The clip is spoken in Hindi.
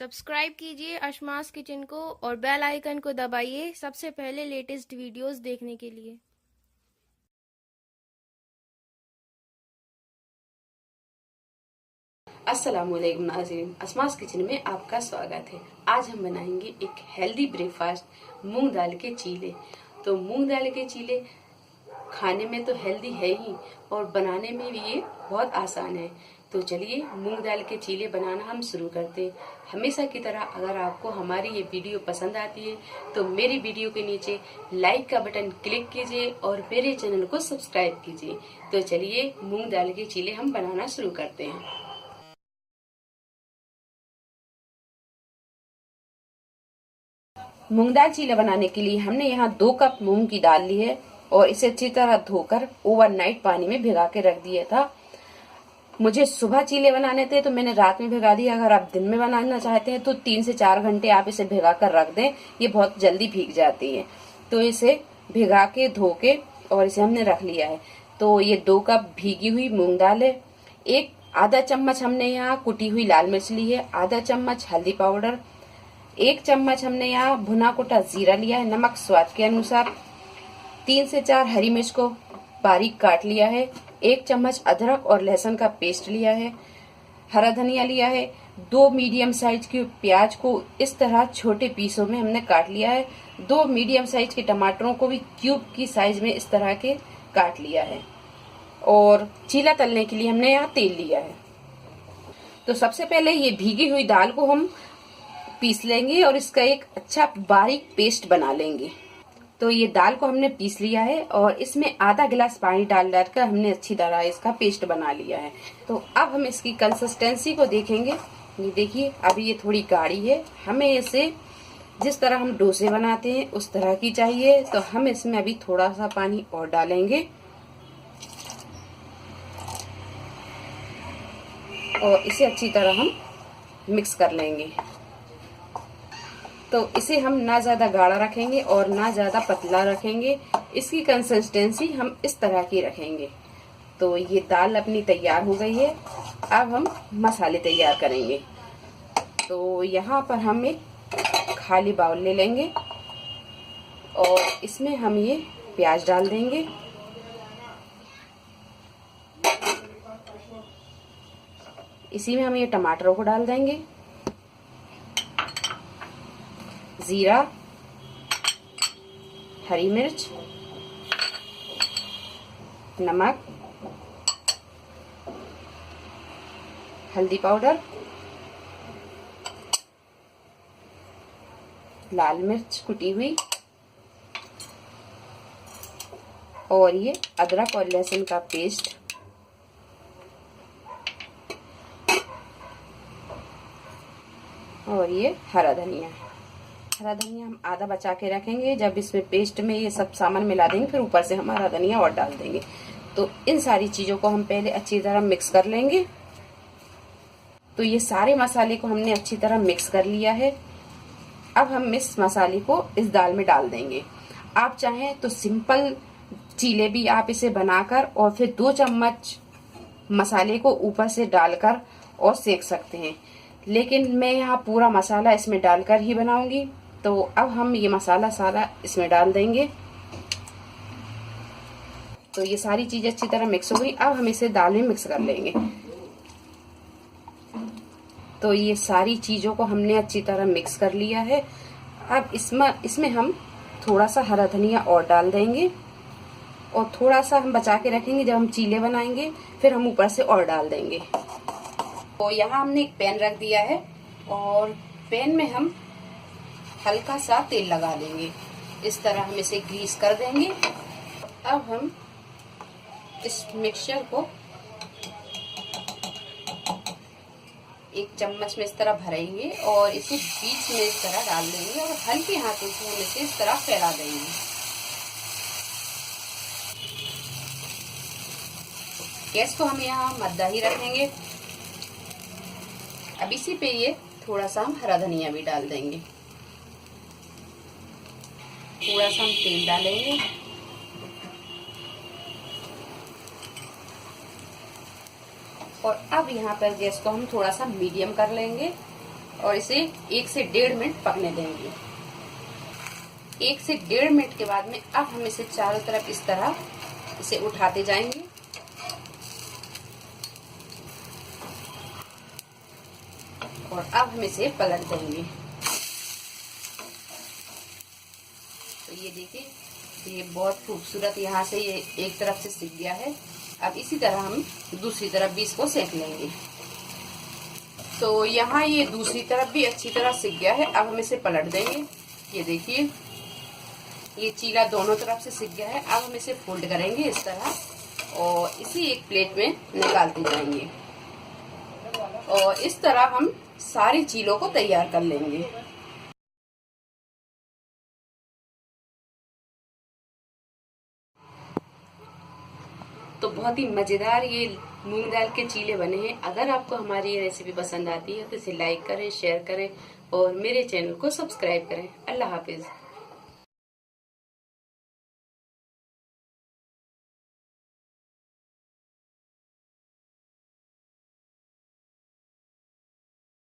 सब्सक्राइब कीजिए अशमास किचन को और बेल आइकन को दबाइए सबसे पहले लेटेस्ट वीडियोस देखने के लिए। अस्सलामुअलैकुम नाज़रीन, अशमास किचन में आपका स्वागत है। आज हम बनाएंगे एक हेल्दी ब्रेकफास्ट, मूंग दाल के चीले। तो मूंग दाल के चीले खाने में तो हेल्दी है ही और बनाने में भी ये बहुत आसान है। तो चलिए मूंग दाल के चीले बनाना हम शुरू करते हैं। हमेशा की तरह अगर आपको हमारी ये वीडियो पसंद आती है तो मेरी वीडियो के नीचे लाइक का बटन क्लिक कीजिए और मेरे चैनल को सब्सक्राइब कीजिए। तो चलिए मूंग दाल के चीले हम बनाना शुरू करते हैं। मूंग दाल चीला बनाने के लिए हमने यहाँ 2 कप मूंग की दाल ली है और इसे अच्छी तरह धोकर ओवरनाइट पानी में भिगा के रख दिया था। मुझे सुबह चीले बनाने थे तो मैंने रात में भिगा दिया। अगर आप दिन में बनाना चाहते हैं तो 3 से 4 घंटे आप इसे भिगा कर रख दें, ये बहुत जल्दी भीग जाती है। तो इसे भिगा के धो के और इसे हमने रख लिया है। तो ये 2 कप भीगी हुई मूंग दाल है। एक आधा चम्मच हमने यहाँ कुटी हुई लाल मिर्च ली है, आधा चम्मच हल्दी पाउडर, 1 चम्मच हमने यहाँ भुना कुटा जीरा लिया है, नमक स्वाद के अनुसार, 3 से 4 हरी मिर्च को बारीक काट लिया है, 1 चम्मच अदरक और लहसुन का पेस्ट लिया है, हरा धनिया लिया है, 2 मीडियम साइज की प्याज को इस तरह छोटे पीसों में हमने काट लिया है, 2 मीडियम साइज के टमाटरों को भी क्यूब की साइज में इस तरह के काट लिया है और चीला तलने के लिए हमने यहाँ तेल लिया है। तो सबसे पहले ये भीगी हुई दाल को हम पीस लेंगे और इसका एक अच्छा बारीक पेस्ट बना लेंगे। तो ये दाल को हमने पीस लिया है और इसमें आधा गिलास पानी डाल कर हमने अच्छी तरह इसका पेस्ट बना लिया है। तो अब हम इसकी कंसिस्टेंसी को देखेंगे। ये देखिए अभी ये थोड़ी गाढ़ी है, हमें इसे जिस तरह हम डोसे बनाते हैं उस तरह की चाहिए। तो हम इसमें अभी थोड़ा सा पानी और डालेंगे और इसे अच्छी तरह हम मिक्स कर लेंगे। तो इसे हम ना ज्यादा गाढ़ा रखेंगे और ना ज्यादा पतला रखेंगे, इसकी कंसिस्टेंसी हम इस तरह की रखेंगे। तो ये दाल अपनी तैयार हो गई है। अब हम मसाले तैयार करेंगे। तो यहाँ पर हम एक खाली बाउल ले लेंगे और इसमें हम ये प्याज डाल देंगे, इसी में हम ये टमाटरों को डाल देंगे, जीरा, हरी मिर्च, नमक, हल्दी पाउडर, लाल मिर्च कुटी हुई और ये अदरक और लहसुन का पेस्ट, और ये हरा धनिया। हरा धनिया हम आधा बचा के रखेंगे, जब इसमें पेस्ट में ये सब सामान मिला देंगे फिर ऊपर से हम हरा धनिया और डाल देंगे। तो इन सारी चीजों को हम पहले अच्छी तरह मिक्स कर लेंगे। तो ये सारे मसाले को हमने अच्छी तरह मिक्स कर लिया है। अब हम इस मसाले को इस दाल में डाल देंगे। आप चाहें तो सिंपल चीले भी आप इसे बनाकर और फिर 2 चम्मच मसाले को ऊपर से डालकर और सेक सकते हैं, लेकिन मैं यहाँ पूरा मसाला इसमें डालकर ही बनाऊंगी। तो अब हम ये मसाला सारा इसमें डाल देंगे। तो ये सारी चीजें अच्छी तरह मिक्स हो गई। अब हम इसे दाल में मिक्स कर लेंगे। तो ये सारी चीजों को हमने अच्छी तरह मिक्स कर लिया है। अब इसमें हम थोड़ा सा हरा धनिया और डाल देंगे और थोड़ा सा हम बचा के रखेंगे, जब हम चीले बनाएंगे फिर हम ऊपर से और डाल देंगे। तो यहाँ हमने एक पैन रख दिया है और पैन में हम हल्का सा तेल लगा लेंगे। इस तरह हम इसे ग्रीस कर देंगे। अब हम इस मिक्सचर को एक चम्मच में इस तरह भरेंगे और इसे बीच में इस तरह डाल देंगे और हल्के हाथों से हम इसे इस तरह फैला देंगे। गैस को हम यहाँ मद्दा ही रखेंगे। अब इसी पे ये थोड़ा सा हम हरा धनिया भी डाल देंगे। थोड़ा सा हम तेल डालेंगे और अब यहाँ पर गैस को हम थोड़ा सा मीडियम कर लेंगे और इसे 1 से 1.5 मिनट पकने देंगे। 1 से 1.5 मिनट के बाद में अब हम इसे चारों तरफ इस तरह इसे उठाते जाएंगे। और अब हम इसे पलट देंगे। तो ये देखिए, ये बहुत खूबसूरत यहाँ से ये एक तरफ से सिक गया है। अब इसी तरह हम दूसरी तरफ भी इसको सेक लेंगे। तो यहाँ ये दूसरी तरफ भी अच्छी तरह सिक गया है। अब हम इसे पलट देंगे। ये देखिए, ये चीला दोनों तरफ से सिक गया है। अब हम इसे फोल्ड करेंगे इस तरह और इसी एक प्लेट में निकालते जाएंगे। और इस तरह हम सारी चीलों को तैयार कर लेंगे। तो बहुत ही मजेदार ये मूंग दाल के चीले बने हैं। अगर आपको हमारी ये रेसिपी पसंद आती है तो इसे लाइक करें, शेयर करें और मेरे चैनल को सब्सक्राइब करें। अल्लाह हाफिज।